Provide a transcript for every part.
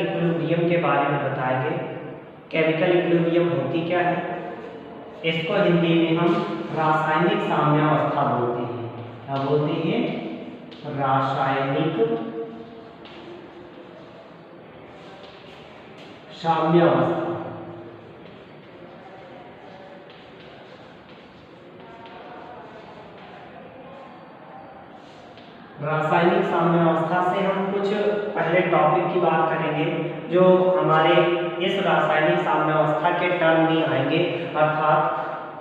Equilibrium के बारे में बताएंगे। केमिकल इक्विलिब्रियम होती क्या है, इसको हिंदी में हम रासायनिक साम्यावस्था बोलते हैं। क्या बोलते हैं? रासायनिक साम्यावस्था। रासायनिक साम्यावस्था से हम कुछ पहले टॉपिक की बात करेंगे जो हमारे इस रासायनिक साम्यावस्था के टर्म में आएंगे, अर्थात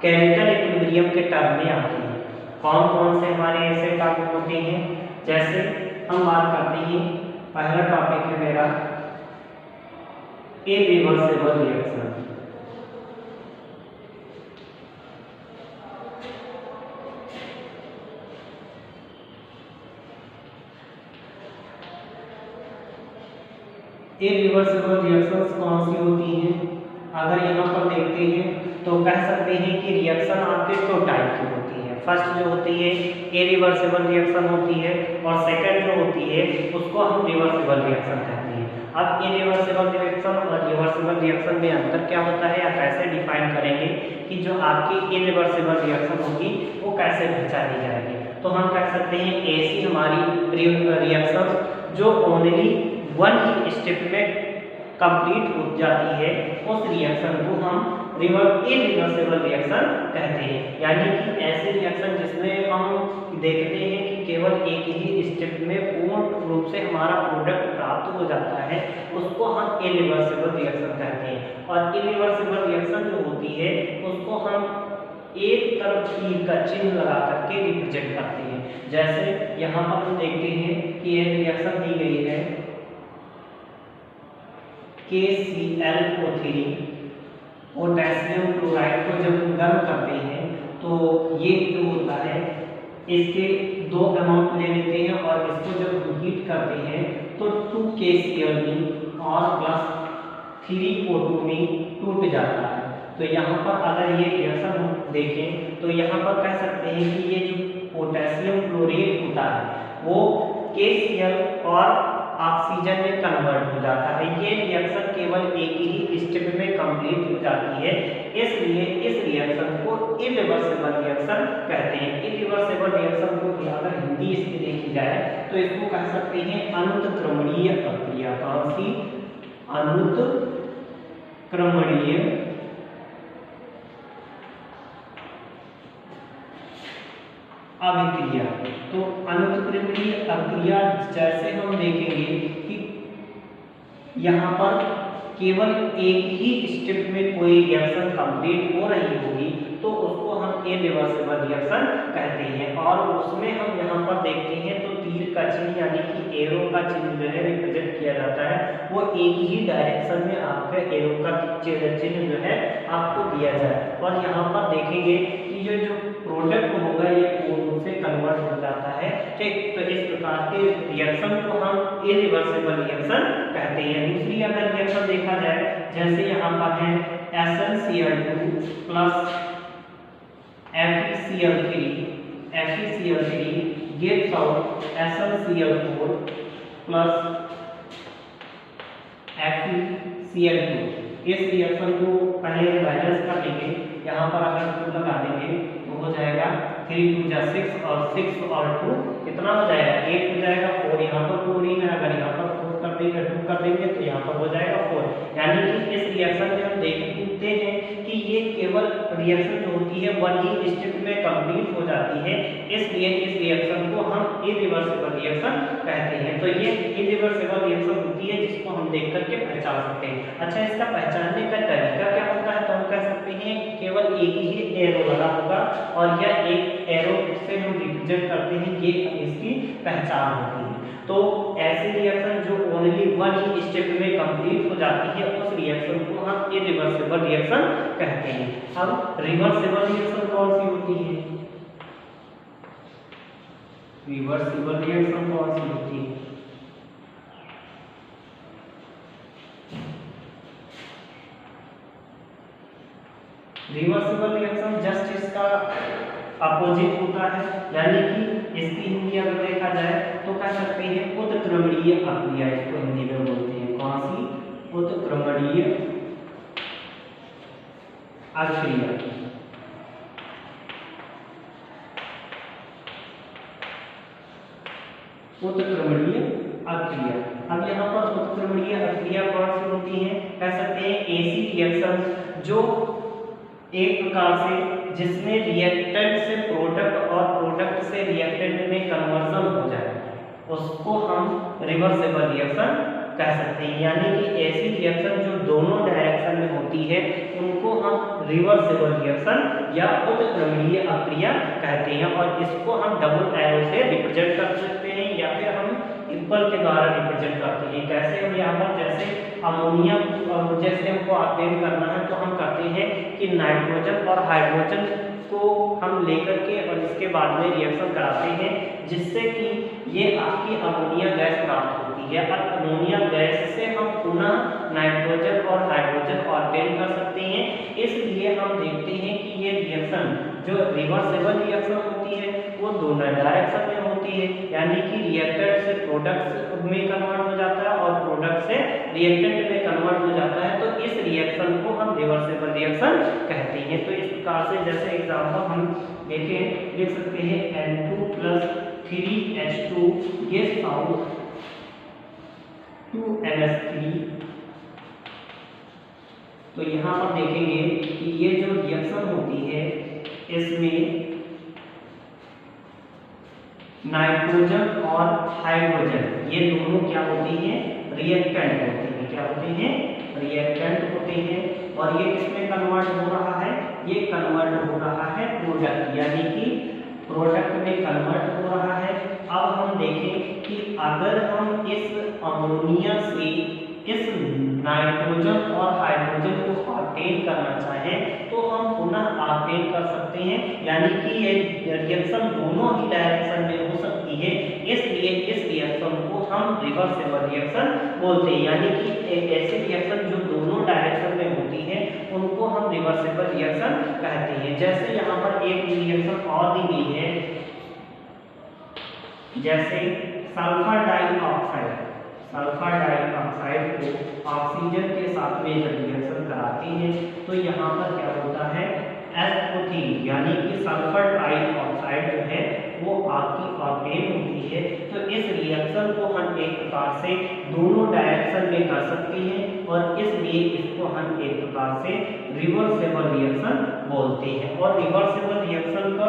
केमिकल इक्विलिब्रियम के टर्म में आते हैं। कौन कौन से हमारे ऐसे टर्म होते हैं? जैसे हम बात करते हैं, पहला टॉपिक है मेरा इरिवर्सिबल रिएक्शन। इरिवर्सिबल रिएक्शंस कौन सी होती हैं? अगर यहाँ पर देखते हैं तो कह सकते हैं कि रिएक्शन आपके दो टाइप की होती है। फर्स्ट जो होती है इरिवर्सिबल रिएक्शन होती है, और सेकंड जो होती है उसको हम रिवर्सिबल रिएक्शन कहते हैं। अब इरिवर्सिबल रिएक्शन और रिवर्सिबल रिएक्शन में अंतर क्या होता है या कैसे डिफाइन करेंगे कि जो आपकी इरिवर्सिबल रिएक्शन होगी वो कैसे पहचानी जाएगी? तो हम कह सकते हैं ऐसी हमारी रिएक्शन जो ओनली वन ही स्टेप में कंप्लीट हो जाती है, उस रिएक्शन को हम इरिवर्सिबल रिएक्शन कहते हैं। यानी कि ऐसे रिएक्शन जिसमें हम देखते हैं कि केवल एक ही स्टेप में पूर्ण रूप से हमारा प्रोडक्ट प्राप्त हो जाता है, उसको हम इरिवर्सिबल रिएक्शन कहते हैं। और इरिवर्सिबल रिएक्शन जो होती है उसको हम एक तरफ तीर का चिन्ह लगा करके रिप्रेजेंट करते हैं। जैसे यहाँ पर हम देखते हैं कि एक रिएक्शन दी गई है KClO3 पोटेशियम क्लोराइड को जब गर्म करते हैं तो ये जो होता है इसके दो अमाउंट ले लेते हैं और इसको जब हीट करते हैं तो 2KCl और प्लस 3O2 में टूट जाता है। तो यहाँ पर अगर ये रिएक्शन हम देखें तो यहाँ पर कह सकते हैं कि ये जो पोटेशियम क्लोरेट होता है वो KCl और ऑक्सीजन में कन्वर्ट हो जाता है। ये रिएक्शन केवल एक ही स्टेप में कंप्लीट हो जाती है, इसलिए इस रिएक्शन को इरिवर्सिबल रिएक्शन कहते हैं। इरिवर्सिबल रिएक्शन को अगर हिंदी इसकी देखी जाए तो इसको कह सकते हैं अनुत्क्रमणीय अभिक्रिया। कौन सी? अनुत्क्रमणीय अभिक्रिया। तो अनुत्क्रमणीय अभिक्रिया जैसे हम देखेंगे कि यहाँ पर केवल एक ही स्टेप में कोई रिएक्शन कंप्लीट हो रही होगी तो उसको हम इरिवर्सिबल रिएक्शन कहते हैं। और उसमें हम यहाँ पर देखते हैं तो तीर का चिन्ह यानी कि एरो का चिन्ह जो है रिप्रेजेंट किया जाता है, वो एक ही डायरेक्शन में आपका एरो का चिन्ह जो है आपको दिया जाए। और यहाँ पर देखेंगे कि जो प्रोडक्ट होगा ये पूर्ण से कन्वर्ट हो जाता है। ठीक, तो इस प्रकार के रिएक्शन को हम इरिवर्सिबल रिएक्शन कहते हैं। दूसरी अगर रिएक्शन देखा जाए जैसे यहाँ पर है SnCl2 plus FeCl3 gives out SnCl4 plus FeCl2। इस रिएक्शन को पहले बैलेंस कर लेंगे। यहाँ पर अगर 2 लगा देंगे तो हो जाएगा 3 2 जा 6 और 6 और 2 कितना हो जाएगा? 8 हो जाएगा। 4 यहाँ पर 4 ही है, अगर यहाँ पर 4 कर देंगे 2 कर देंगे तो यहाँ पर हो जाएगा 4। यानी कि इस रिएक्शन में हम देखते हैं कि ये केवल रिएक्शन जो होती है वन ही स्टेप में कंप्लीट हो जाती है, इसलिए इस रिएक्शन को हम इरिवर्सिबल रिएक्शन कहते हैं। तो ये इरिवर्सिबल रिएक्शन होती है जिसको हम देख करके पहचान सकते हैं। अच्छा, इसका पहचानने का तरीका क्या होता है? तो हम कह सकते हैं केवल एक ही एरो लगा होगा और यह एक एरो से हम रिप्रेजेंट करते हैं, ये इसकी पहचान होती है। तो ऐसे रिएक्शन जो ओनली वन ही स्टेप में कंप्लीट हो जाती है उस रिएक्शन को हम इरिवर्सिबल रिएक्शन कहते हैं। अब रिवर्सिबल रिएक्शन कौन सी होती है? रिवर्सिबल रिएक्शन कौन सी होती है? रिवर्सिबल रिएक्शन जस्ट इसका अपोजिट होता है, यानी कि इसकी हिंदी अगर देखा जाए तो कह सकते हैं उत्क्रमणीय अभिक्रिया, इसको हिंदी में बोलते हैं। कौन सी? उत्क्रमणीय अक्रिया। उत्क्रमणीय अक्रिया। अब यहाँ पर उत्क्रमणीय अक्रिया कौन सी होती है? कह सकते हैं ऐसी रिएक्शन जो एक प्रकार से जिसमें रिएक्टेंट से प्रोडक्ट और प्रोडक्ट से रिएक्टेंट में कन्वर्जन हो जाए, उसको हम रिवर्सिबल रिएक्शन कह सकते हैं। यानी कि ऐसी रिएक्शन जो दोनों डायरेक्शन में होती है उनको हम रिवर्सिबल रिएक्शन या उत्क्रमणीय अक्रिया कहते हैं। और इसको हम डबल एरो से रिप्रेजेंट कर सकते हैं या फिर हम सिंबल के द्वारा रिप्रेजेंट करते हैं। कैसे? हम यहाँ पर जैसे अमोनिया जैसे हमको ऑब्टेन करना है तो हम करते हैं कि नाइट्रोजन और हाइड्रोजन को हम लेकर के और इसके बाद में रिएक्शन कराते हैं, जिससे कि ये आपकी अमोनिया गैस प्राप्त होती है। और अमोनिया गैस से हम पुनः नाइट्रोजन और हाइड्रोजन ऑब्टेन कर सकते हैं। इसलिए हम देखते हैं कि ये रिएक्शन जो रिवर्सिबल रिएक्शन होती है वो दोनों डायरेक्शन में होती है। यानी कि रिएक्टेंट से प्रोडक्ट में कन्वर्ट हो जाता है और प्रोडक्ट से रिएक्टेंट में कन्वर्ट हो जाता है, तो इस रिएक्शन को हम रिवर्सिबल रिएक्शन कहते हैं। तो इस प्रकार से जैसे एग्जांपल हम देखें, लिख सकते हैं N2+3H2 गिव्स आउट 2NH3। तो यहाँ पर देखेंगे कि ये जो रिएक्शन होती है इसमें नाइट्रोजन और हाइड्रोजन ये दोनों क्या होती हैं? रिएक्टेंट होते हैं। क्या होते हैं? रिएक्टेंट होते हैं। और ये किसमें कन्वर्ट हो रहा है? ये कन्वर्ट हो रहा है प्रोडक्ट, यानी कि प्रोडक्ट में कन्वर्ट हो रहा है। अब हम देखें कि अगर हम इस अमोनिया से इस नाइट्रोजन और हाइड्रोजन को ऑब्टेन करना चाहें तो हम पुनः ऑब्टेन कर सकते हैं। यानी कि ये रिएक्शन दोनों ही डायरेक्शन में हो सकती है, इसलिए इस रिएक्शन को हम रिवर्सिबल रिएक्शन बोलते हैं। यानी कि एक ऐसी रिएक्शन जो दोनों डायरेक्शन में होती है उनको हम रिवर्सिबल रिएक्शन कहते हैं। जैसे यहाँ पर एक रिएक्शन और दी गई है, जैसे सल्फर डाइऑक्साइड। सल्फर डाइऑक्साइड को ऑक्सीजन के साथ में जब रिएक्शन कराते हैं तो यहाँ पर क्या होता है? SO3 यानी कि सल्फर डाइऑक्साइड जो है वो आपकी ऑब्टेन होती है। तो इस रिएक्शन को हम एक प्रकार से दोनों डायरेक्शन में कर सकते हैं और इसलिए इसको हम एक प्रकार से रिवर्सिबल रिएक्शन बोलते हैं। और रिवर्सिबल रिएक्शन को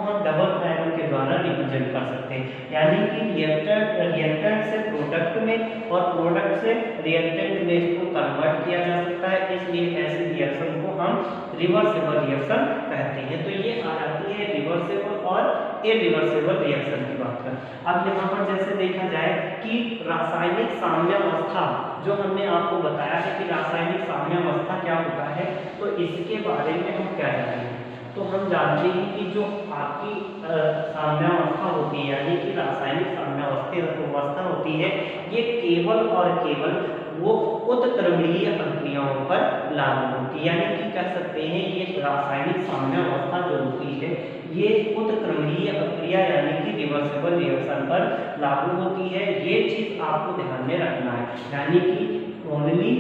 हम डबल एरो के द्वारा रिप्रेजेंट कर सकते हैं। यानी कि रिएक्टेंट से प्रोडक्ट में और प्रोडक्ट से रिएक्टेंट में इसको कन्वर्ट किया जा सकता है, इसलिए ऐसे रिएक्शन को हम रिवर्सिबल रिएक्शन कहते हैं। तो ये आ जाती है रिवर्सिबल और इरिवर्सिबल रिएक्शन की बात करें। अब यहाँ पर जैसे देखा जाए कि रासायनिक साम्यावस्था जो हमने आपको बताया है कि रासायनिक साम्यावस्था क्या होता है, तो इसके बारे में हम क्या जानते हैं? तो हम जानते हैं कि जो आपकी साम्यावस्था होती है यानी कि रासायनिक साम्यावस्था होती है, ये केवल और केवल वो उत्क्रमणीय प्रक्रियाओं पर लागू होती है। यानी कि कह सकते हैं ये रासायनिक साम्यावस्था जो होती है ये उत्क्रमणीय प्रक्रिया यानी कि रिवर्सिबल रिएक्शन पर लागू होती है। ये चीज आपको ध्यान में रखना है। यानी कि ओनली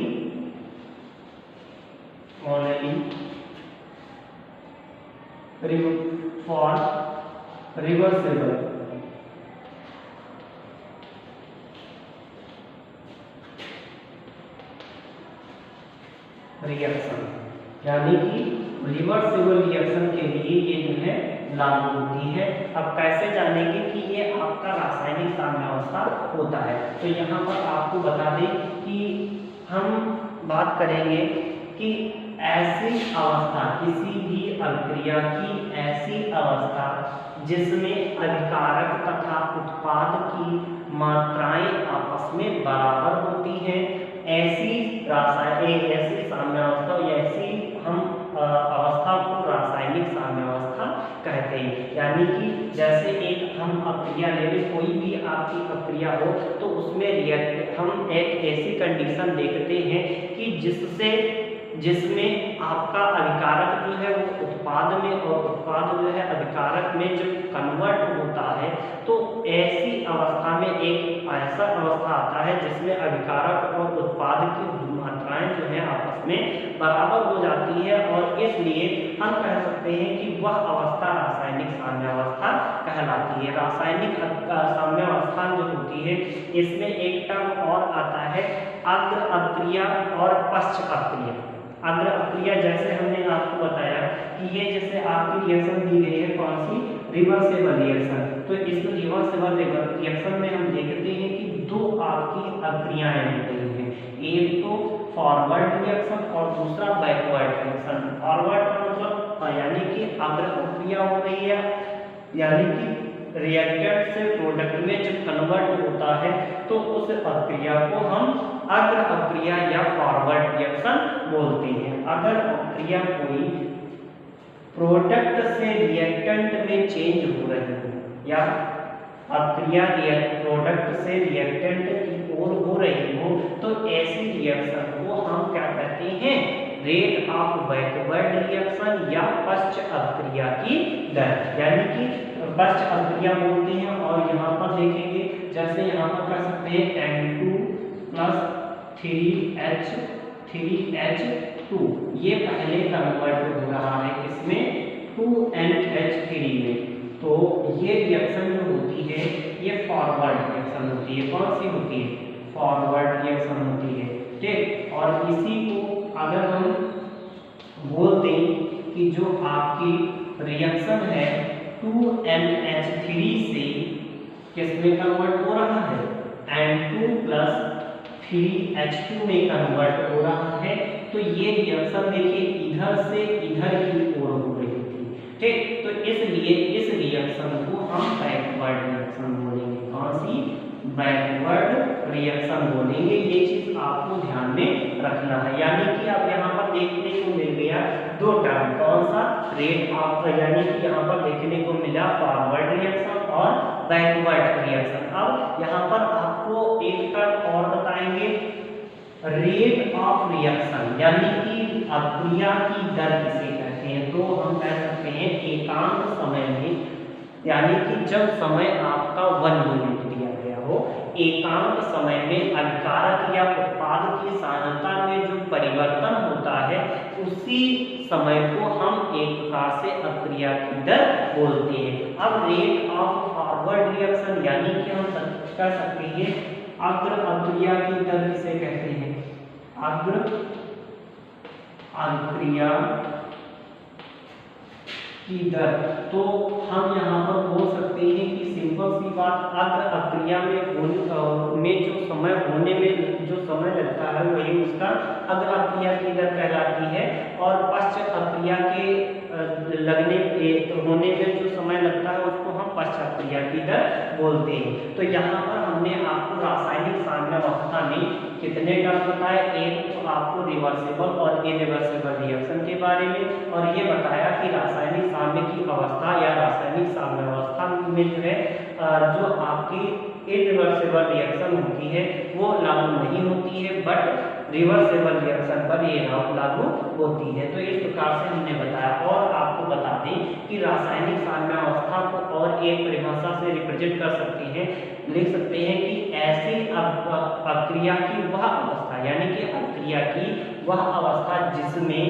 फॉर रिवर्सिबल रिएक्शन, यानी कि रिवर्सिबल रिएक्शन के लिए ये जो है लागू होती है। अब कैसे जानेंगे कि ये आपका रासायनिक साम्यावस्था होता है? तो यहाँ पर आपको बता दें कि हम बात करेंगे कि ऐसी अवस्था, किसी भी अभिक्रिया की ऐसी अवस्था जिसमें अभिकारक तथा उत्पाद की मात्राएं आपस में बराबर होती हैं, ऐसी साम्यावस्था या ऐसी हम अवस्था को रासायनिक साम्यावस्था कहते हैं। यानी कि जैसे एक हम अभिक्रिया ले लें, कोई भी आपकी अभिक्रिया हो तो उसमें हम एक ऐसी कंडीशन देखते हैं कि जिसमें आपका अभिकारक जो है वो उत्पाद में और उत्पाद जो है अभिकारक में जब कन्वर्ट होता है तो ऐसी अवस्था में एक ऐसा अवस्था आता है जिसमें अभिकारक और उत्पाद की मात्राएं जो है इसमें बराबर हो जाती है और इसलिए हम कह सकते हैं कि वह अवस्था रासायनिक साम्यावस्था कहलाती है। रासायनिक साम्यावस्था जो होती है इसमें एक टर्म और आता है अग्र अक्रिया और पश्च अक्रिया। अग्र अक्रिया जैसे हमने आपको बताया कि ये जैसे आपकी रिएक्शन दी गई है कौन सी, रिवर्सेबल रिएक्शन, तो इस रिवर्सेबल रिएक्शन में हम देखते हैं कि दो आपकी अक्रियाएं हो रही हैं, एक तो फॉरवर्ड रिएक्शन और दूसरा बैकवर्ड रिएक्शन। फॉरवर्ड का मतलब यानी कि अग्र अक्रिया हो रही है, यानी कि रिएक्टेंट से प्रोडक्ट में जब कन्वर्ट होता है तो उस अक्रिया को हम अग्र अक्रिया या फॉरवर्ड रिएक्शन बोलते हैं। अगर अक्रिया कोई प्रोडक्ट से रिएक्टेंट में चेंज हो रही हो या अक्रिया प्रोडक्ट से रिएक्टेंट की ओर हो रही हो तो ऐसी रिएक्शन को हम क्या कहते हैं, रेट ऑफ बैकवर्ड रिएक्शन या पश्च अक्रिया की दर, यानी कि पश्च अक्रिया बोलते हैं। और यहाँ पर देखेंगे जैसे यहाँ पर कह सकते हैं N2 प्लस 3H2 ये पहले कन्वर्ट हो रहा है इसमें 2NH3 में, तो ये रिएक्शन जो होती है ये फॉरवर्ड रिएक्शन होती है। कौन सी होती है, फॉरवर्ड रिएक्शन होती है, ठीक। और इसी को अगर हम बोल दें कि जो आपकी रिएक्शन है 2NH3 से किसमें कन्वर्ट हो रहा है, N2 प्लस 3H2 में कन्वर्ट हो रहा है, तो ये रिएक्शन देखिए इधर से इधर की ओर हो रही थी, ठीक। तो इसलिए इस रिएक्शन को हम बैकवर्ड रिएक्शन बोलेंगे। कौन सी, बैकवर्ड रिएक्शन बोलेंगे। ये चीज आपको ध्यान में रखना है। यानी कि अब यहाँ पर देखने को मिल गया दो टर्म, कौन सा, रेट ऑफ, यानी कि यहाँ पर देखने को मिला फॉरवर्ड रिएक्शन और बैकवर्ड रिएक्शन। अब यहाँ पर आपको एक टर्म और बताएंगे, रेट ऑफ रिएक्शन, यानी कि अक्रिया की दर किसे कहते हैं, तो हम कह सकते हैं एकांक समय में, यानी कि जब समय आपका 1 यूनिट दिया गया हो, एकांक समय में अभिकारक या उत्पाद की सांद्रता में जो परिवर्तन होता है उसी समय को हम एक प्रकार से अक्रिया की दर बोलते हैं। अब रेट ऑफ फॉरवर्ड रिएक्शन, यानी कि हम कह सकते हैं अग्र अक्रिया की दर किसे कहते हैं, अग्र अक्रिया की दर। तो हम यहाँ पर बोल सकते हैं कि सिंपल सी बात, अग्र अक्रिया में जो समय होने में जो समय लगता है वही उसका अग्र अक्रिया की दर कहलाती है, और पश्च अक्रिया के होने में जो समय लगता है उसको हम पश्च अक्रिया की दर बोलते हैं। तो यहाँ पर हमने आपको रासायनिक साम्यावस्था में कितने टर्म बताए, एक तो आपको रिवर्सेबल और इरिवर्सेबल रिएक्शन के बारे में, और ये बताया कि रासायनिक साम्य की अवस्था या रासायनिक साम्यावस्था में जो है जो आपकी इरिवर्सेबल रिएक्शन होती है वो लागू नहीं होती है, बट रिवर्सेबल रिएक्शन पर ये लागू होती है। तो इस प्रकार से हमने बताया। और आपको बता दें कि रासायनिक साम्यावस्था को और एक परिभाषा से रिप्रेजेंट कर सकते हैं, लिख सकते हैं कि ऐसी अक्रिया की वह अवस्था, यानी कि अक्रिया की वह अवस्था जिसमें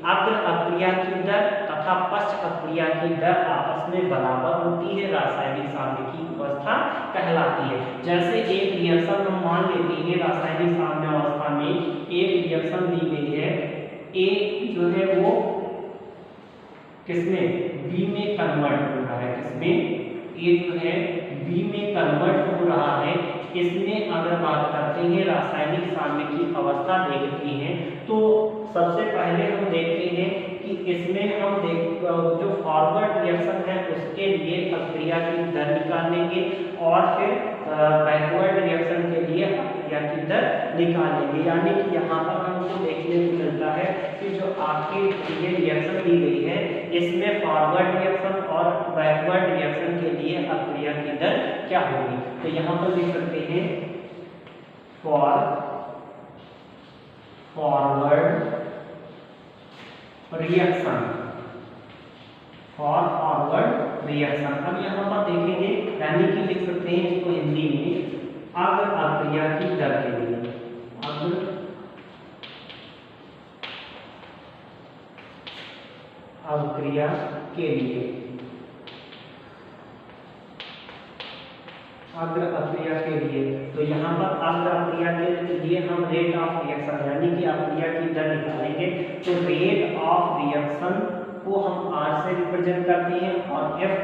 अग्र अक्रिया की दर तथा पश्च अक्रिया की दर आपस में बराबर होती है, रासायनिक साम्य की अवस्था कहलाती है। जैसे एक रिएक्शन हम मान लेते हैं रासायनिक साम्यावस्था में, एक रिएक्शन दी गई है, ए जो है वो किसमें, बी में कन्वर्ट हो रहा है, किसमें, ए जो है बी में कन्वर्ट हो रहा है। इसमें अगर बात करते हैं रासायनिक साम्य की अवस्था देखते हैं तो सबसे पहले हम देखते हैं कि इसमें हम जो फॉरवर्ड रिएक्शन है उसके लिए अक्रिया की दर निकालेंगे और फिर बैकवर्ड रिएक्शन के लिए अक्रिया की दर निकालेंगे। यानी कि यहाँ पर हमको देखने को मिलता है कि जो आपकी ये रिएक्शन दी गई है इसमें फॉरवर्ड रिएक्शन और बैकवर्ड रिएक्शन के लिए अक्रिया की दर क्या होगी। तो यहाँ पर लिख सकते हैं फॉरवर्ड रिएक्शन, फॉरवर्ड रिएक्शन। अब यहाँ पर देखेंगे, यानी कि लिख सकते हैं इसको हिंदी में अग्र अक्रिया की दर के लिए, अग्र अवक्रिया के लिए, अग्र अक्रिया के लिए। तो यहाँ पर अग्र अक्रिया के लिए हम रेट ऑफ रिएक्शन यानी कि अक्रिया की दर निकालेंगे। तो रेट ऑफ रिएक्शन को हम R से रिप्रेजेंट करते हैं और F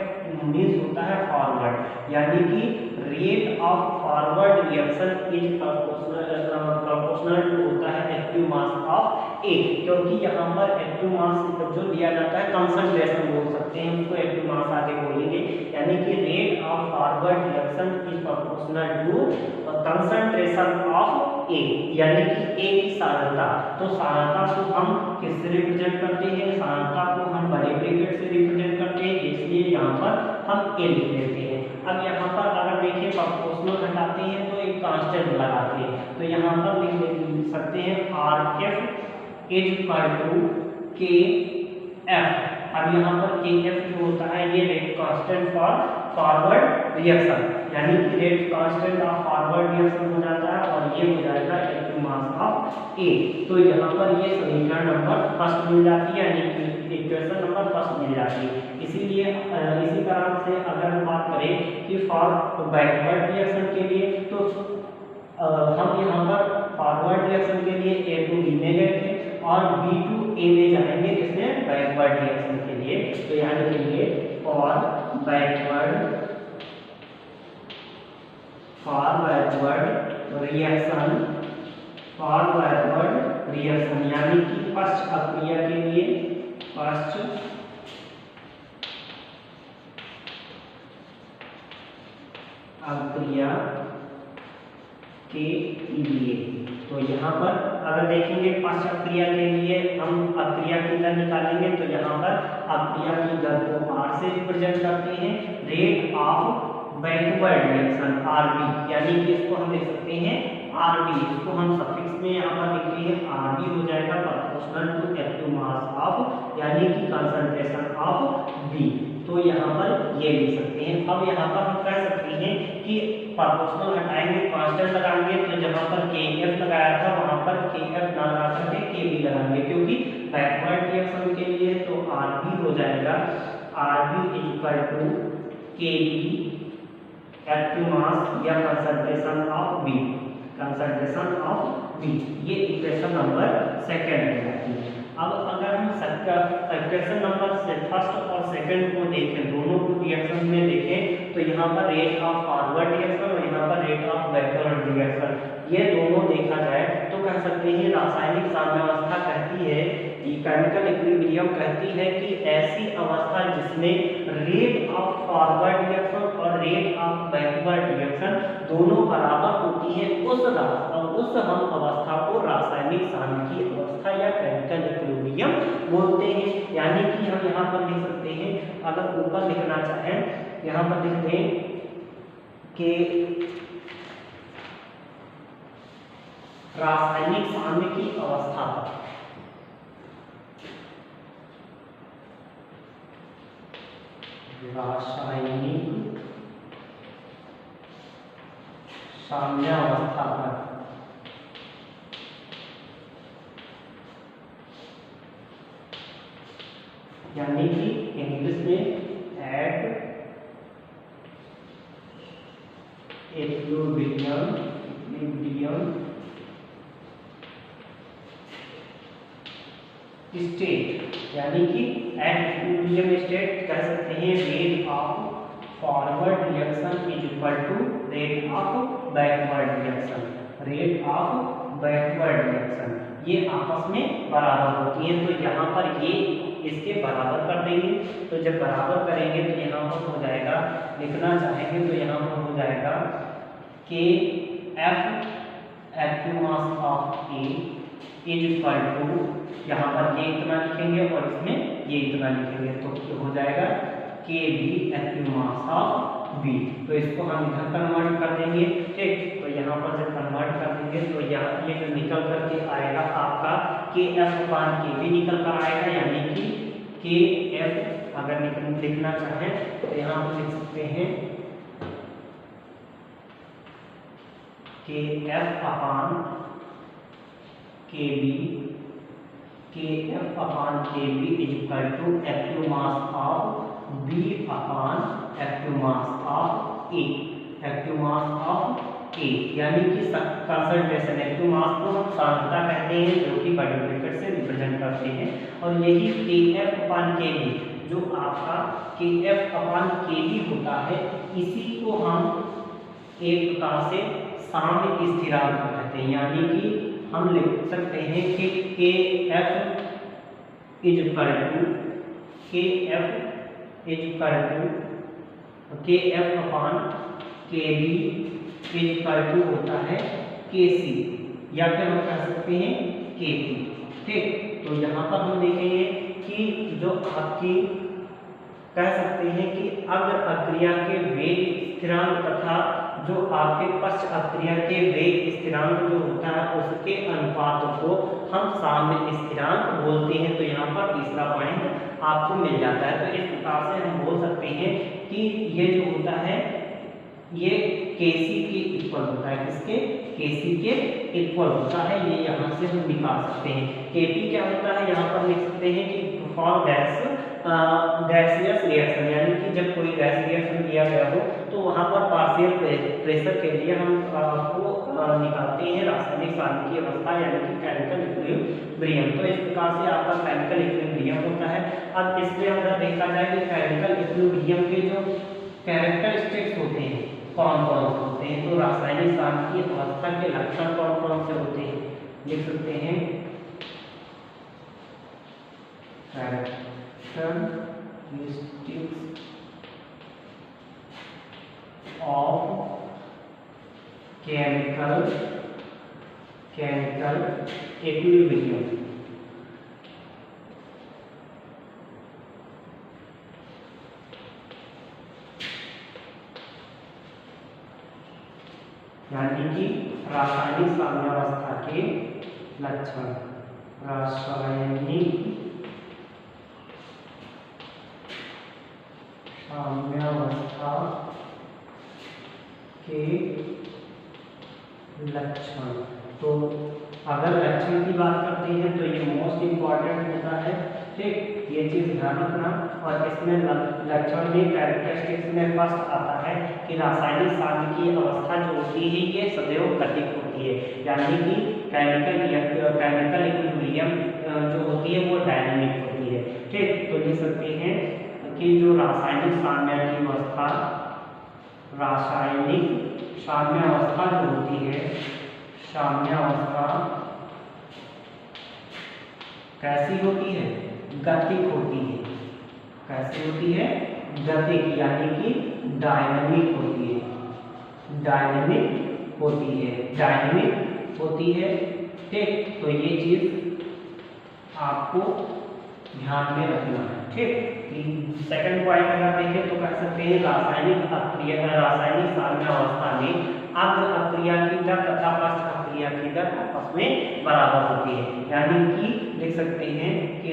मीन्स होता है फॉरवर्ड, यानी कि rate of forward reaction is proportional to होता है एक्टिव मास ऑफ A, क्योंकि यहाँ पर एक्टिव मास जो दिया जाता है कंसंट्रेशन बोल सकते हैं उसको, एक्टिव मास आगे बोलेंगे, यानी कि rate of forward reaction is proportional to concentration of A, यानी कि A की सांद्रता। तो सांद्रता को हम किससे रिप्रेजेंट करते हैं? सांद्रता को हम बड़े ब्रैकेट से रिप्रेजेंट करते हैं, इसलिए यहाँ पर हम A लिख लेते हैं। अब यहाँ पर अगर देखें प्रोपोर्शनल हटाते हैं तो एक कांस्टेंट लगाते हैं, तो यहाँ पर लिख सकते हैं RF is equal to KF। अब यहाँ पर KF जो होता है ये rate constant for forward reaction, यानी कि rate constant of forward reaction हो जाता है और ये हो जाएगा एक्टिव मास ऑफ A। तो यहाँ पर ये समीकरण नंबर फर्स्ट मिल जाती है, यानी कि इक्वेशन नंबर फर्स्ट मिल जाती है। इसीलिए इसी तरह से अगर हम बात करें कि फॉर बैकवर्ड रिएक्शन के लिए, तो हम यहाँ पर फॉरवर्ड रिएक्शन के लिए A टू B में गए थे और B टू A में जाएंगे किसमें? बैकवर्ड रिएक्शन के लिए। तो यहाँ लिखेंगे फॉर बैकवर्ड रिएक्शन, यानी कि फर्स्ट अक्रिया के लिए, फर्स्ट अक्रिया के लिए। तो यहाँ पर अगर देखेंगे फर्स्ट अक्रिया के लिए हम अक्रिया की दर निकालेंगे, तो यहाँ पर अक्रिया की दर को R से रिप्रेजेंट करते हैं, rate of backward reaction RB, यानी कि इसको हम लिख सकते हैं RB, इसको हम सफिक्स में यहाँ पर लिखते हैं RB हो जाएगा proportional to active mass of, यानी कि कंसंट्रेशन ऑफ B। तो यहाँ पर ये लिख सकते हैं। अब यहाँ पर हम कह सकते हैं कि प्रोपोर्शनल हटाएंगे, कांस्टेंट लगाएंगे, तो जहाँ पर KF लगाया था वहाँ पर KF ना लगा करके KB लगाएंगे, क्योंकि बैकवर्ड रिएक्शन के लिए तो RB हो जाएगा RB equal to KB active mass या concentration of B, concentration of B। ये इक्वेशन नंबर सेकंड हो जाती है। अब अगर हम इक्वेशन नंबर फर्स्ट और सेकंड को देखें, दोनों को रिएक्शन में देखें, तो यहाँ पर रेट ऑफ फॉरवर्ड रिएक्शन और यहाँ पर रेट ऑफ बैकवर्ड रिएक्शन, ये दोनों देखा जाए तो कह सकते हैं रासायनिक साम्यावस्था कहती है, केमिकल इक्विलिब्रियम कहती है कि ऐसी अवस्था जिसमें रेट ऑफ फॉरवर्ड रिएक्शन और रेट ऑफ बैकवर्ड रिएक्शन दोनों बराबर होती है, उस हम अवस्था को रासायनिक सांख्यिकी अवस्था या केमिकल इक्विलिब्रियम बोलते हैं। यानी कि हम यहाँ पर लिख सकते हैं, अगर ऊपर लिखना चाहें यहाँ पर लिख दें कि रासायनिक सांख्यिकी अवस्था, रासायनिक साम्यावस्था पर यानी कि इंग्लिश में एट इक्विलिब्रियम स्टेट, यानी कि एट इक्विलिब्रियम स्टेट कह सकते हैं rate of forward reaction is equal to rate of backward reaction, rate of backward reaction, ये आपस में बराबर होती है। तो यहाँ पर ये इसके बराबर कर देंगे, तो जब बराबर करेंगे तो यहाँ पर हो जाएगा, लिखना चाहेंगे तो यहाँ पर हो जाएगा कि F active mass of A is equal to, यहाँ पर ये इतना लिखेंगे और इसमें ये इतना लिखेंगे, तो हो जाएगा KB active mass of B। तो इसको हम इधर कन्वर्ट कर देंगे, ठीक। तो यहाँ पर जब कन्वर्ट कर देंगे तो यहाँ ये जो निकल करके आएगा आपका KF/KB निकल कर आएगा, यानी कि KF अगर लिखना चाहें तो यहाँ पर लिख सकते हैं KF/KB KF upon KB is equal to active mass of B upon active mass of A, active mass of A, यानी कि कंसंट्रेशन एक्टिव मास को हम सांद्रता कहते हैं, जो कि बड़े ब्रैकेट से रिप्रेजेंट करते हैं। और यही KF upon KB, जो आपका KF upon KB होता है, इसी को हम एक प्रकार से साम्य स्थिरांक कहते हैं। यानी कि हम लिख सकते हैं कि KF is equal to KF upon KB is equal to होता है KC, या फिर हम कह सकते हैं KP। ठीक, तो यहाँ पर हम देखेंगे कि जो आपकी कह सकते हैं कि अग्र अक्रिया के वेग स्थिरांक तथा जो आपके पश्च अक्रिया के वेग स्थिरांक जो होता है, उसके अनुपात को हम साम्य स्थिरांक बोलते हैं। तो यहाँ पर तीसरा पॉइंट आपको मिल जाता है। तो इस प्रकार से हम बोल सकते हैं कि ये जो होता है ये KC के इक्वल होता है। किसके? KC के इक्वल होता है। ये यहाँ से हम निकाल सकते हैं। KP क्या होता है, यहाँ पर लिख सकते हैं कि फॉर गैसियस रिएक्शन, यानी कि जब कोई गैस रिएक्शन किया गया हो तो वहाँ पर पार्शियल प्रेशर के लिए हम आपको निकालते हैं रासायनिक सांख्यिकीय अवस्था, यानी कि केमिकल इक्विलिब्रियम। तो इस प्रकार से आपका केमिकल इक्विलिब्रियम होता है। अब इसमें अगर देखा जाए कि केमिकल इक्विलिब्रियम के जो कैरेक्टरिस्टिक्स होते हैं कौन कौन से होते हैं, तो रासायनिक सांख्यिकीय अवस्था के लक्षण कौन कौन से होते हैं, लिख सकते हैं characteristics of chemical equilibrium। यानी कि रासायनिक साम्यावस्था के लक्षण, रासायनिक साम्यावस्था के लक्षण। तो अगर लक्षण की बात करते हैं तो ये मोस्ट इम्पॉर्टेंट होता है। ठीक, ये चीज ध्यान रखना। और इसमें लक्षण में कैरेक्टरिस्टिक्स में फर्स्ट आता है कि रासायनिक सांख्यिकीय अवस्था जो होती है ये सदैव गतिक होती है, यानी कि केमिकल इक्विलिब्रियम जो होती है वो डायनामिक होती है। ठीक, तो लिख सकते हैं कि जो रासायनिक साम्यावस्था जो होती है, साम्यावस्था कैसी होती है, गतिक होती है। कैसी होती है, गतिक, यानी कि डायनामिक होती है, डायनामिक होती है। ठीक, तो ये चीज आपको ध्यान में रखना है। ठीक, सेकंड पॉइंट अगर देखें तो कह सकते हैं रासायनिक साम्यावस्था में अग्र अक्रिया की दर तथा पश्च अक्रिया की दर आपस में बराबर होती है। यानी कि लिख सकते हैं कि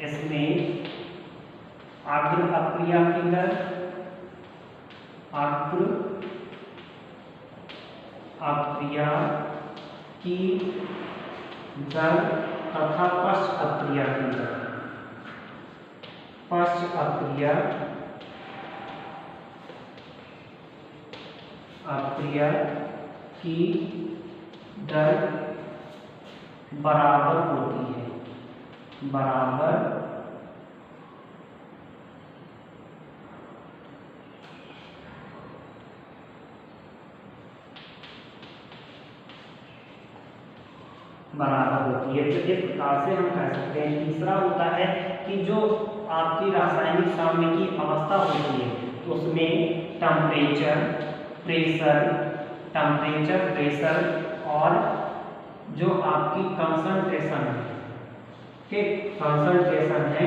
इसमें अग्र अक्रिया की दर तथा पश्च अक्रिया की दर बराबर होती है, तो इस प्रकार से हम कह सकते हैं। तीसरा होता है कि जो आपकी रासायनिक साम्यिकी अवस्था होती है तो उसमें टेम्परेचर, प्रेशर और जो आपकी कंसंट्रेशन है, ठीक, कंसंट्रेशन है,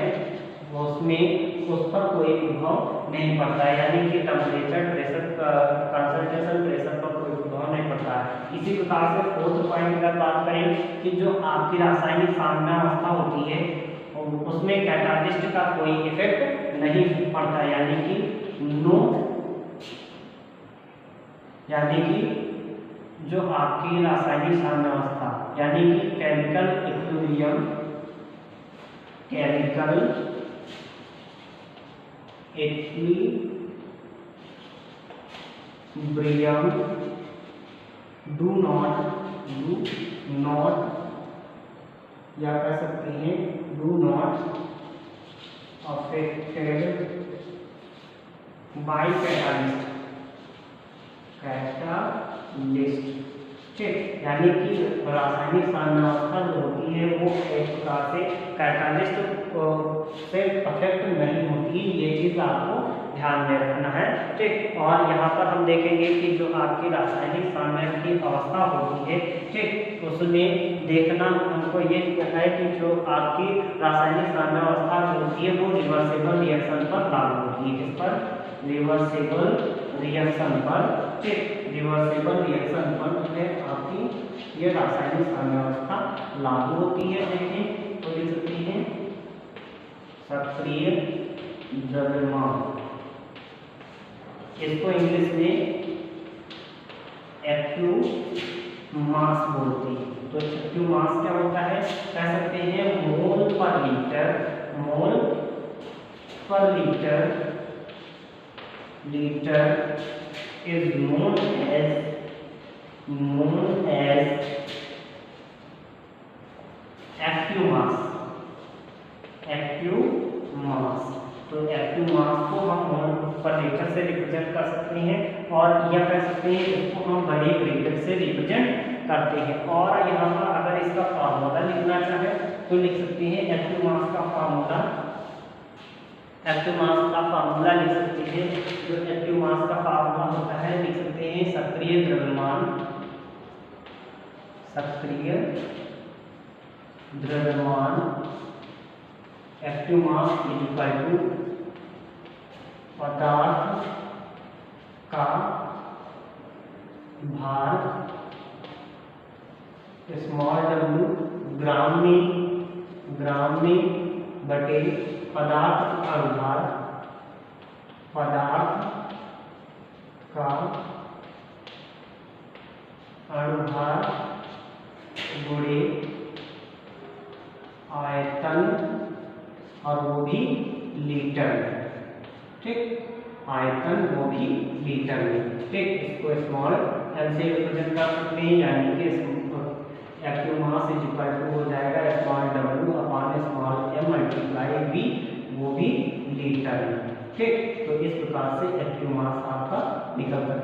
उसमें उस पर कोई प्रभाव नहीं पड़ता है। यानी कि टेम्परेचर, प्रेशर, कंसंट्रेशन, प्रेशर पर कोई प्रभाव नहीं पड़ता है। इसी प्रकार से फोर्थ पॉइंट अगर बात करें कि जो आपकी रासायनिक साम्यावस्था होती है उसमें कैटालिस्ट का कोई इफेक्ट नहीं पड़ता, यानी कि जो आपकी रासायनिक साम्यावस्था यानी कि chemical equilibrium, chemical equilibrium do not या कह सकते हैं do not affected by catalyst. ठीक, यानी कि रासायनिक साम्यावस्था जो होती है वो एक प्रकार से कैटालिस्ट से अफेक्ट नहीं होती, ये चीज़ आपको ध्यान में रखना है। ठीक, और यहाँ पर हम देखेंगे कि जो आपकी रासायनिक साम्य की अवस्था होती है, ठीक, उसमें देखना हमको ये है कि जो आपकी रासायनिक साम्य अवस्था जो होती है वो रिवर्सेबल रिएक्शन पर लागू होती है। किस पर? रिवर्सेबल रिएक्शन पर। ठीक, रिवर्सेबल रिएक्शन पर जो है आपकी ये रासायनिक साम्य अवस्था लागू होती है। देखिए तो लिख सकते हैं सक्रिय द्रव्यमान, इसको इंग्लिश में एक्टिव मास बोलते हैं। तो एक्टिव मास क्या होता है? कह सकते हैं मोल पर litre is known as active mass. तो एक्टिव मास को हम मोल पर लीटर से रिप्रेजेंट कर सकते हैं, और यह कह सकते हैं इसको हम बड़े ब्रैकेट से रिप्रेजेंट करते हैं। और यहाँ पर अगर इसका फार्मूला लिखना चाहे तो लिख सकते हैं एक्टिव मास का फार्मूला लिख सकते हैं। जो एक्टिव मास का फार्मूला होता है लिख सकते हैं सक्रिय द्रव्यमान एक्टिव मास इक्वल टू पदार्थ का भार स्मॉल w ग्राम में बटे पदार्थ का अणुभार गुणे आयतन, और वो भी लीटर में। ठीक, आयतन वो भी लीटर में। ठीक, इसको स्मॉल एल से रिप्रेजेंट कर सकते हैं, यानी कि active mass is equal to हो जाएगा small w upon small m multiply v, वो भी लीटर में। ठीक, तो इस प्रकार से एक्टिव मास आपका निकल सकता है।